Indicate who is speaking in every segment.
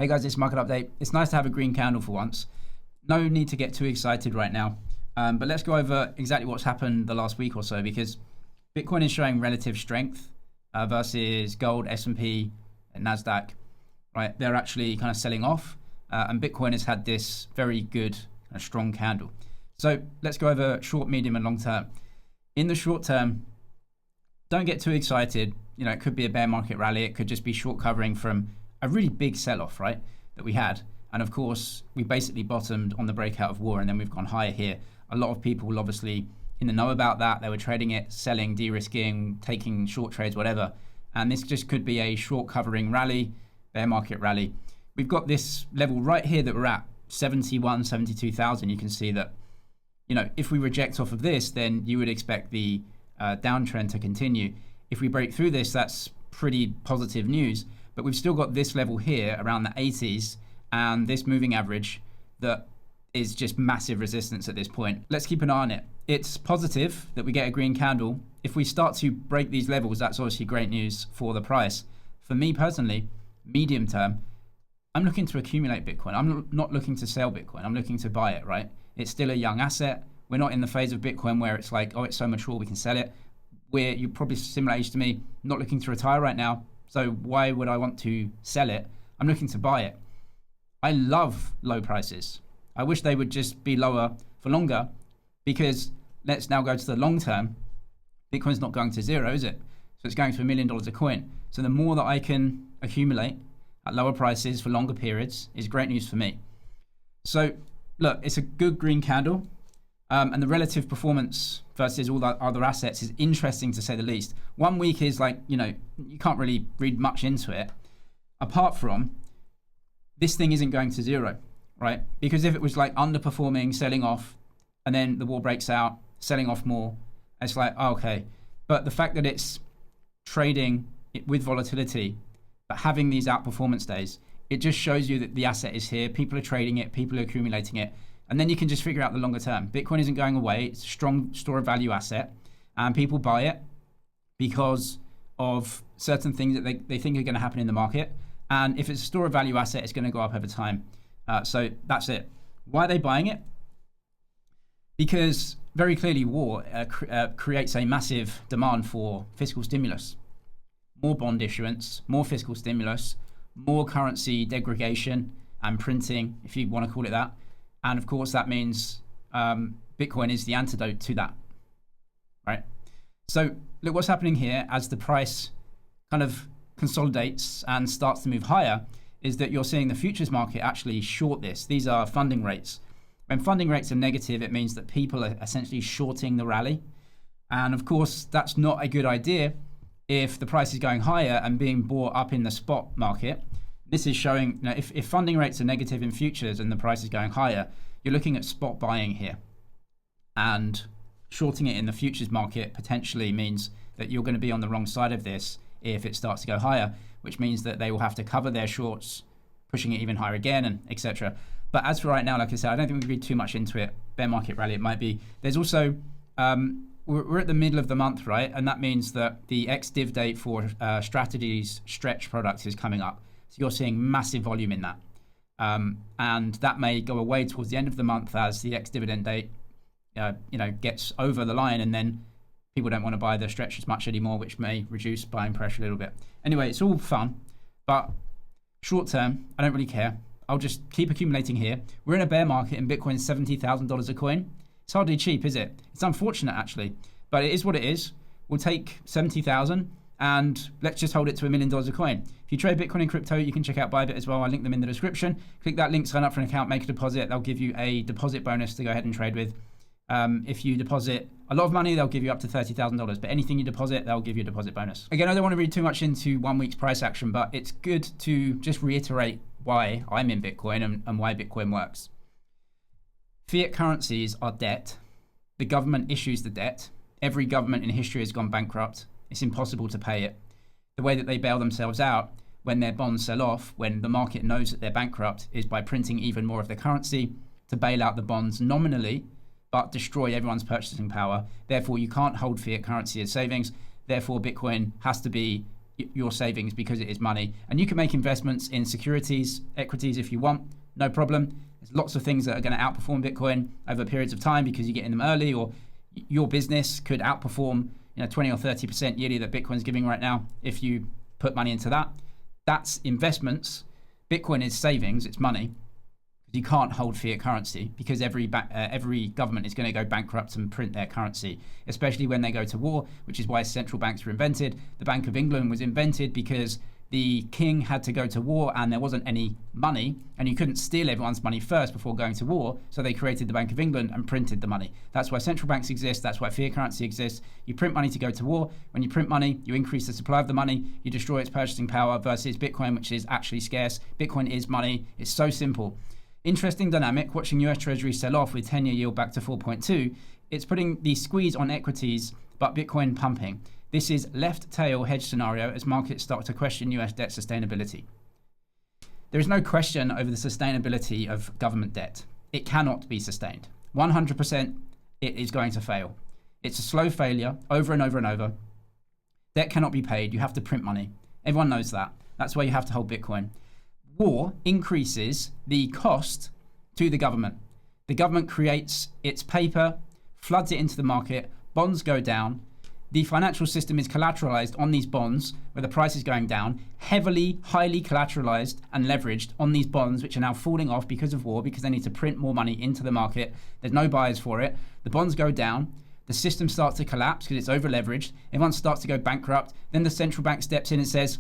Speaker 1: Hey guys, it's market update. It's nice to have a green candle for once. No need to get too excited right now, but let's go over exactly what's happened the last week or so, because Bitcoin is showing relative strength versus gold, S&P, and NASDAQ. Right, they're actually kind of selling off, and Bitcoin has had this very good, strong candle. So let's go over short, medium, and long term. In the short term, don't get too excited. You know, it could be a bear market rally. It could just be short covering from a really big sell-off, right, that we had. And of course, we basically bottomed on the breakout of war, and then we've gone higher here. A lot of people will obviously in the know about that. They were trading it, selling, de-risking, taking short trades, whatever. And this just could be a short covering rally, bear market rally. We've got this level right here that we're at, 71, 72,000. You can see that, you know, if we reject off of this, then you would expect the downtrend to continue. If we break through this, that's pretty positive news. But we've still got this level here around the 80s and this moving average that is just massive resistance at this point. Let's keep an eye on it. It's positive that we get a green candle. If we start to break these levels, that's obviously great news for the price. For me personally, medium term, I'm looking to accumulate Bitcoin. I'm not looking to sell Bitcoin. I'm looking to buy it, right? It's still a young asset. We're not in the phase of Bitcoin where it's like, oh, it's so mature, we can sell it. You're probably similar age to me, not looking to retire right now. So why would I want to sell it? I'm looking to buy it. I love low prices. I wish they would just be lower for longer, because let's now go to the long term. Bitcoin's not going to zero, is it? So it's going to $1 million a coin. So the more that I can accumulate at lower prices for longer periods is great news for me. So look, it's a good green candle. And the relative performance versus all the other assets is interesting to say the least. 1 week is like, you know, you can't really read much into it, apart from this thing isn't going to zero, right? Because if it was like underperforming, selling off, and then the war breaks out, selling off more, it's like, oh, okay. But the fact that it's trading with volatility, but having these outperformance days, it just shows you that the asset is here. People are trading it, people are accumulating it. And then you can just figure out the longer term. Bitcoin isn't going away. It's a strong store of value asset. And people buy it because of certain things that they think are going to happen in the market. And if it's a store of value asset, it's going to go up over time. So that's it. Why are they buying it? Because very clearly war creates a massive demand for fiscal stimulus. More bond issuance, more fiscal stimulus, more currency degradation and printing, if you want to call it that. And of course, that means Bitcoin is the antidote to that, right? So look what's happening here as the price kind of consolidates and starts to move higher, is that you're seeing the futures market actually short this. These are funding rates. When funding rates are negative, it means that people are essentially shorting the rally. And of course, that's not a good idea if the price is going higher and being bought up in the spot market. This is showing, you know, if funding rates are negative in futures and the price is going higher, you're looking at spot buying here. And shorting it in the futures market potentially means that you're going to be on the wrong side of this if it starts to go higher, which means that they will have to cover their shorts, pushing it even higher again, and etc. But as for right now, like I said, I don't think we can read too much into it. Bear market rally, it might be. There's also, we're at the middle of the month, right? And that means that the ex-div date for Strategy's stretch products is coming up. So you're seeing massive volume in that. And that may go away towards the end of the month as the ex-dividend date gets over the line, and then people don't want to buy the stretch as much anymore, which may reduce buying pressure a little bit. Anyway, it's all fun, but short term, I don't really care. I'll just keep accumulating here. We're in a bear market and Bitcoin's $70,000 a coin. It's hardly cheap, is it? It's unfortunate, actually, but it is what it is. We'll take 70,000 and let's just hold it to $1 million a coin. If you trade Bitcoin and crypto, you can check out Bybit as well. I'll link them in the description. Click that link, sign up for an account, make a deposit. They'll give you a deposit bonus to go ahead and trade with. If you deposit a lot of money, they'll give you up to $30,000. But anything you deposit, they'll give you a deposit bonus. Again, I don't want to read too much into 1 week's price action, but it's good to just reiterate why I'm in Bitcoin and why Bitcoin works. Fiat currencies are debt. The government issues the debt. Every government in history has gone bankrupt. It's impossible to pay it. The way that they bail themselves out when their bonds sell off, when the market knows that they're bankrupt, is by printing even more of the currency to bail out the bonds nominally, but destroy everyone's purchasing power. Therefore, you can't hold fiat currency as savings. Therefore, Bitcoin has to be, your savings because it is money. And you can make investments in securities, equities if you want, no problem. There's lots of things that are going to outperform Bitcoin over periods of time because you get in them early, or your business could outperform 20 or 30% yearly that Bitcoin's giving right now if you put money into that. That's investments. Bitcoin is savings, it's money. You can't hold fiat currency because every government is going to go bankrupt and print their currency, especially when they go to war, which is why central banks were invented. The Bank of England was invented because the king had to go to war and there wasn't any money, and you couldn't steal everyone's money first before going to war, so they created the Bank of England and printed the money. That's why central banks exist. That's why fiat currency exists. You print money to go to war. When you print money, you increase the supply of the money, you destroy its purchasing power, versus Bitcoin, which is actually scarce. Bitcoin is money. It's so simple. Interesting dynamic, watching US Treasury sell off with 10-year yield back to 4.2. It's putting the squeeze on equities, but Bitcoin pumping. This is left tail hedge scenario as markets start to question US debt sustainability. There is no question over the sustainability of government debt. It cannot be sustained. 100% it is going to fail. It's a slow failure over and over and over. Debt cannot be paid. You have to print money. Everyone knows that. That's why you have to hold Bitcoin. War increases the cost to the government. The government creates its paper, floods it into the market, bonds go down. The financial system is collateralized on these bonds where the price is going down, heavily, highly collateralized and leveraged on these bonds, which are now falling off because of war, because they need to print more money into the market. There's no buyers for it. The bonds go down. The system starts to collapse because it's over leveraged. Everyone starts to go bankrupt. Then the central bank steps in and says,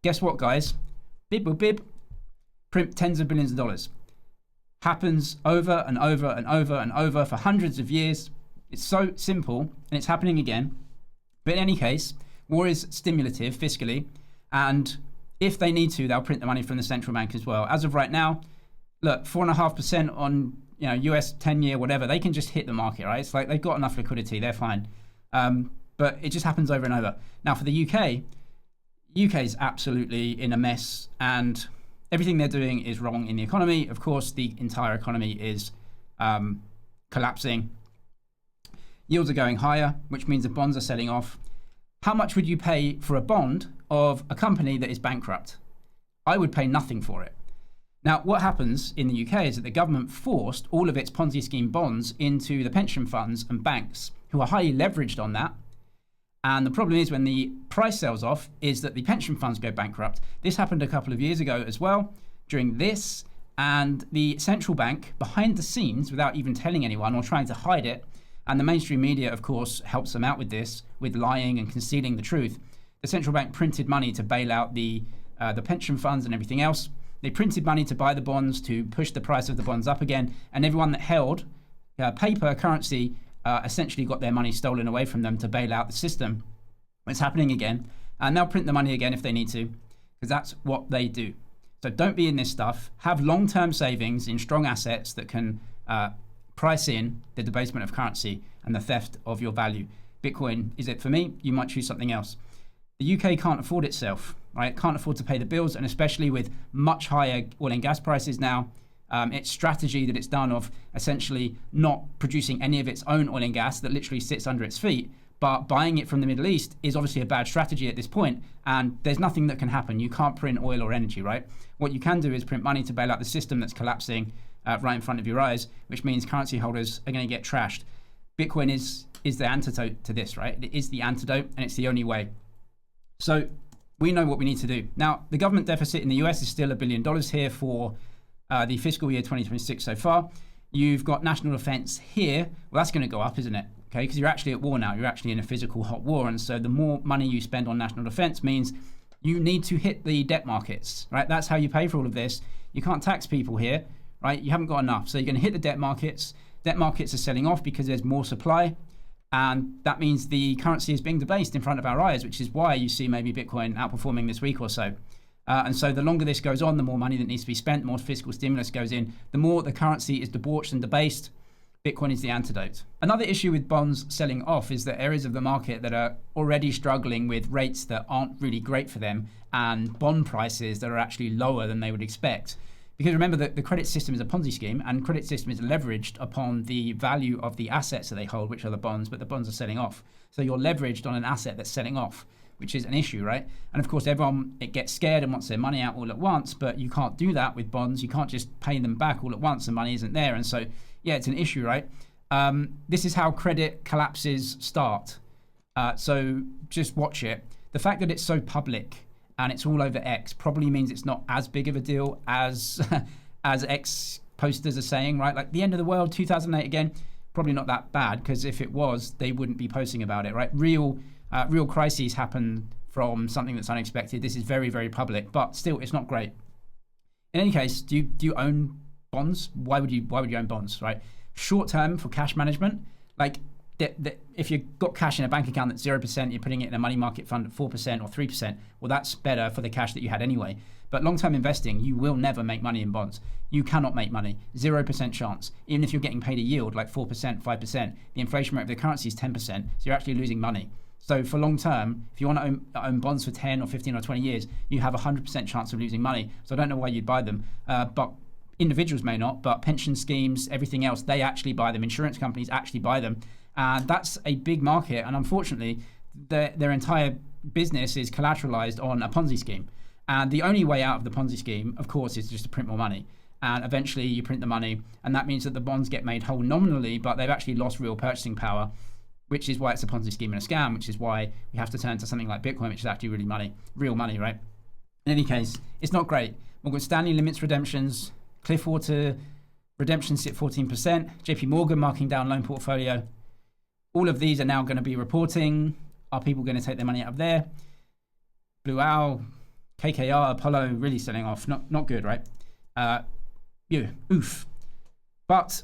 Speaker 1: guess what, guys? Bib, bib. Print tens of billions of dollars. Happens over and over and over and over for hundreds of years. It's so simple, and it's happening again. But in any case, war is stimulative fiscally, and if they need to, they'll print the money from the central bank as well. As of right now, look, 4.5% on US 10-year whatever, they can just hit the market, right? It's like they've got enough liquidity, they're fine. But it just happens over and over. Now for the UK is absolutely in a mess, and everything they're doing is wrong in the economy. Of course, the entire economy is collapsing. Yields are going higher, which means the bonds are selling off. How much would you pay for a bond of a company that is bankrupt? I would pay nothing for it. Now, what happens in the UK is that the government forced all of its Ponzi scheme bonds into the pension funds and banks, who are highly leveraged on that. And the problem is when the price sells off is that the pension funds go bankrupt. This happened a couple of years ago as well during this, and the central bank, behind the scenes, without even telling anyone or trying to hide it, and the mainstream media, of course, helps them out with this, with lying and concealing the truth. The central bank printed money to bail out the pension funds and everything else. They printed money to buy the bonds, to push the price of the bonds up again, and everyone that held paper currency essentially got their money stolen away from them to bail out the system. It's happening again, and they'll print the money again if they need to, because that's what they do. So don't be in this stuff. Have long-term savings in strong assets that can price in the debasement of currency and the theft of your value. Bitcoin is it for me. You might choose something else. The UK can't afford itself, right? Can't afford to pay the bills, and especially with much higher oil and gas prices now. Its strategy that it's done of essentially not producing any of its own oil and gas that literally sits under its feet, but buying it from the Middle East is obviously a bad strategy at this point, and there's nothing that can happen. You can't print oil or energy, right? What you can do is print money to bail out the system that's collapsing right in front of your eyes, which means currency holders are going to get trashed. Bitcoin is the antidote to this, right? It is the antidote, and it's the only way. So we know what we need to do. Now, the government deficit in the US is still $1 billion here for the fiscal year 2026 so far. You've got national defense here. Well, that's going to go up, isn't it? Okay, because you're actually at war now. You're actually in a physical hot war. And so the more money you spend on national defense means you need to hit the debt markets, right? That's how you pay for all of this. You can't tax people here, right? You haven't got enough. So you're going to hit the debt markets. Debt markets are selling off because there's more supply. And that means the currency is being debased in front of our eyes, which is why you see maybe Bitcoin outperforming this week or so. And so the longer this goes on, the more money that needs to be spent, the more fiscal stimulus goes in, the more the currency is debauched and debased. Bitcoin is the antidote. Another issue with bonds selling off is that areas of the market that are already struggling with rates that aren't really great for them and bond prices that are actually lower than they would expect. Because remember that the credit system is a Ponzi scheme, and credit system is leveraged upon the value of the assets that they hold, which are the bonds, but the bonds are selling off. So you're leveraged on an asset that's selling off, which is an issue, right? And of course, everyone it gets scared and wants their money out all at once, but you can't do that with bonds. You can't just pay them back all at once. The money isn't there, and so yeah, it's an issue, right? This is how credit collapses start. So just watch it. The fact that it's so public and it's all over X probably means it's not as big of a deal as as X posters are saying, right? Like the end of the world, 2008 again, probably not that bad, because if it was, they wouldn't be posting about it, right? Real crises happen from something that's unexpected. This is very, very public, but still, it's not great. In any case, do you own bonds? Why would you own bonds, right? Short term for cash management, like if you've got cash in a bank account that's 0%, you're putting it in a money market fund at 4% or 3%, well, that's better for the cash that you had anyway. But long-term investing, you will never make money in bonds. You cannot make money. 0% chance. Even if you're getting paid a yield like 4%, 5%, the inflation rate of the currency is 10%, so you're actually losing money. So for long-term, if you want to own bonds for 10 or 15 or 20 years, you have a 100% chance of losing money. So I don't know why you'd buy them, but individuals may not, but pension schemes, everything else, they actually buy them. Insurance companies actually buy them. And that's a big market. And unfortunately, their entire business is collateralized on a Ponzi scheme. And the only way out of the Ponzi scheme, of course, is just to print more money. And eventually you print the money. And that means that the bonds get made whole nominally, but they've actually lost real purchasing power, which is why it's a Ponzi scheme and a scam, which is why we have to turn to something like Bitcoin, which is actually real money, right? In any case, it's not great. Morgan Stanley limits redemptions. Cliffwater redemptions sit 14%. JP Morgan marking down loan portfolio. All of these are now going to be reporting. Are people going to take their money out of there? Blue Owl, KKR, Apollo really selling off. Not good, right? Oof. But,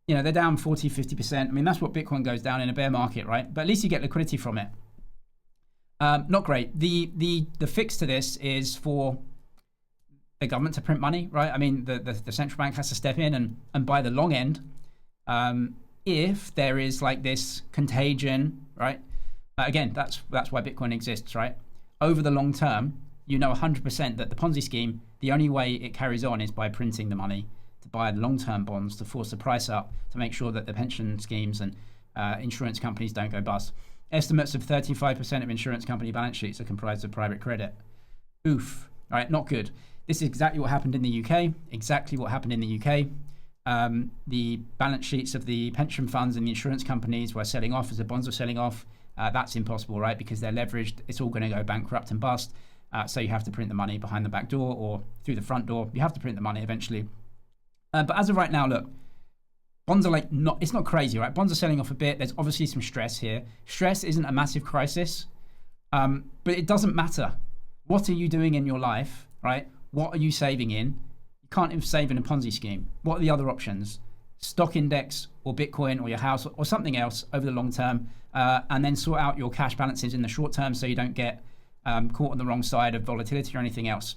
Speaker 1: they're down 40, 50%. I mean, that's what Bitcoin goes down in a bear market, right? But at least you get liquidity from it. Not great. The fix to this is for the government to print money, right? I mean, the central bank has to step in and buy the long end. If there is like this contagion, right? Again, that's why Bitcoin exists, right? Over the long term, 100% that the Ponzi scheme, the only way it carries on is by printing the money to buy long-term bonds, to force the price up, to make sure that the pension schemes and insurance companies don't go bust. Estimates of 35% of insurance company balance sheets are comprised of private credit. Oof. All right, not good. This is exactly what happened in the UK. The balance sheets of the pension funds and the insurance companies were selling off as the bonds were selling off. That's impossible, right? Because they're leveraged. It's all going to go bankrupt and bust. So you have to print the money behind the back door or through the front door. You have to print the money eventually. But as of right now, look, bonds are it's not crazy, right? Bonds are selling off a bit. There's obviously some stress here. Stress isn't a massive crisis, but it doesn't matter. What are you doing in your life, right? What are you saving in? You can't even save in a Ponzi scheme. What are the other options? Stock index or Bitcoin or your house or something else over the long term, and then sort out your cash balances in the short term so you don't get caught on the wrong side of volatility or anything else.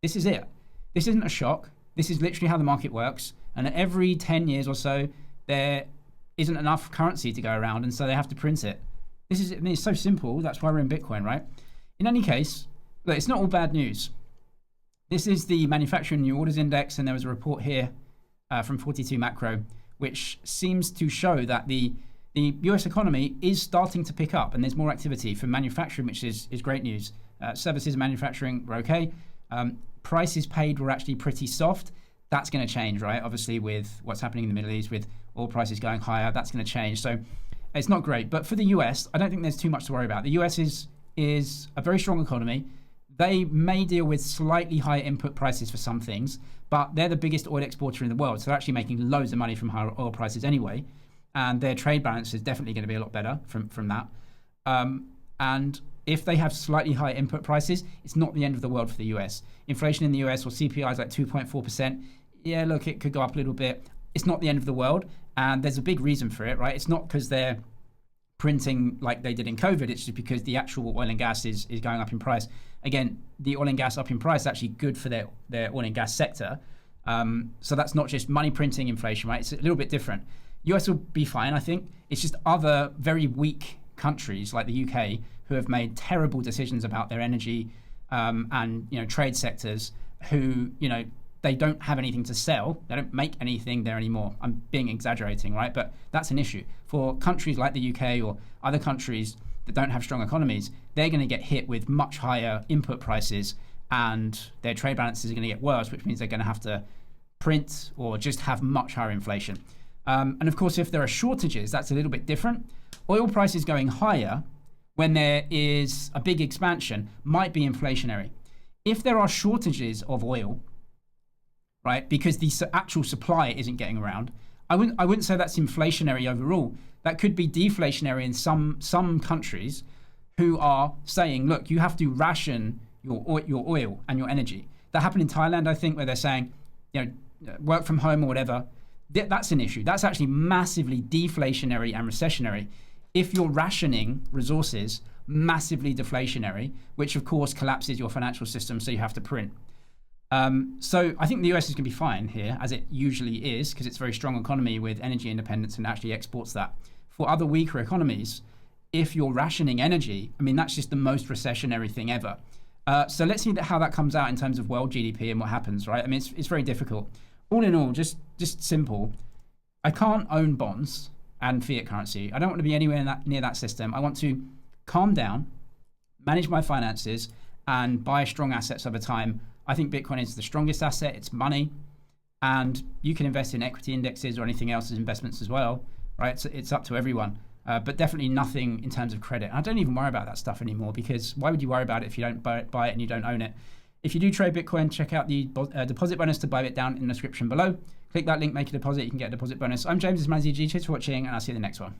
Speaker 1: This is it. This isn't a shock. This is literally how the market works. And every 10 years or so, there isn't enough currency to go around, and so they have to print it. It's so simple. That's why we're in Bitcoin, right? In any case, look, it's not all bad news. This is the manufacturing new orders index, and there was a report here from 42 Macro, which seems to show that the US economy is starting to pick up, and there's more activity for manufacturing, which is great news. Services and manufacturing were okay. Prices paid were actually pretty soft. That's going to change, right? Obviously, with what's happening in the Middle East, with oil prices going higher, that's going to change. So it's not great. But for the US, I don't think there's too much to worry about. The US is a very strong economy. They may deal with slightly higher input prices for some things, but they're the biggest oil exporter in the world. So they're actually making loads of money from higher oil prices anyway. And their trade balance is definitely going to be a lot better from that. And if they have slightly higher input prices, it's not the end of the world for the US. Inflation in the US or CPI is like 2.4%. Yeah, look, it could go up a little bit. It's not the end of the world. And there's a big reason for it, right? It's not because they're printing like they did in COVID. It's just because the actual oil and gas is going up in price. Again, the oil and gas up in price is actually good for their oil and gas sector. So that's not just money printing inflation, right? It's a little bit different. US will be fine, I think. It's just other very weak countries like the UK who have made terrible decisions about their energy and trade sectors who they don't have anything to sell. They don't make anything there anymore. I'm being exaggerating, right? But that's an issue. For countries like the UK or other countries that don't have strong economies, they're going to get hit with much higher input prices, and their trade balances are going to get worse, which means they're going to have to print or just have much higher inflation. And of course, if there are shortages, that's a little bit different. Oil prices going higher when there is a big expansion might be inflationary. If there are shortages of oil, right, because the actual supply isn't getting around, I wouldn't say that's inflationary overall. That could be deflationary in some countries who are saying, look, you have to ration your oil and your energy. That happened in Thailand, I think, where they're saying, work from home or whatever. That's an issue. That's actually massively deflationary and recessionary. If you're rationing resources, massively deflationary, which of course collapses your financial system, so you have to print. So I think the US is going to be fine here, as it usually is, because it's a very strong economy with energy independence and actually exports that. For other weaker economies, if you're rationing energy, I mean, that's just the most recessionary thing ever. So let's see how that comes out in terms of world GDP and what happens, right? I mean, it's very difficult. All in all, just simple. I can't own bonds and fiat currency. I don't want to be anywhere near that system. I want to calm down, manage my finances, and buy strong assets over time. I think Bitcoin is the strongest asset. It's money, and you can invest in equity indexes or anything else as investments as well, right? So it's up to everyone, but definitely nothing in terms of credit. I don't even worry about that stuff anymore, because why would you worry about it if you don't buy it and you don't own it? If you do trade Bitcoin, check out the deposit bonus to Bybit down in the description below. Click that link, make a deposit. You can get a deposit bonus. I'm James, this is ManZG. Cheers for watching, and I'll see you in the next one.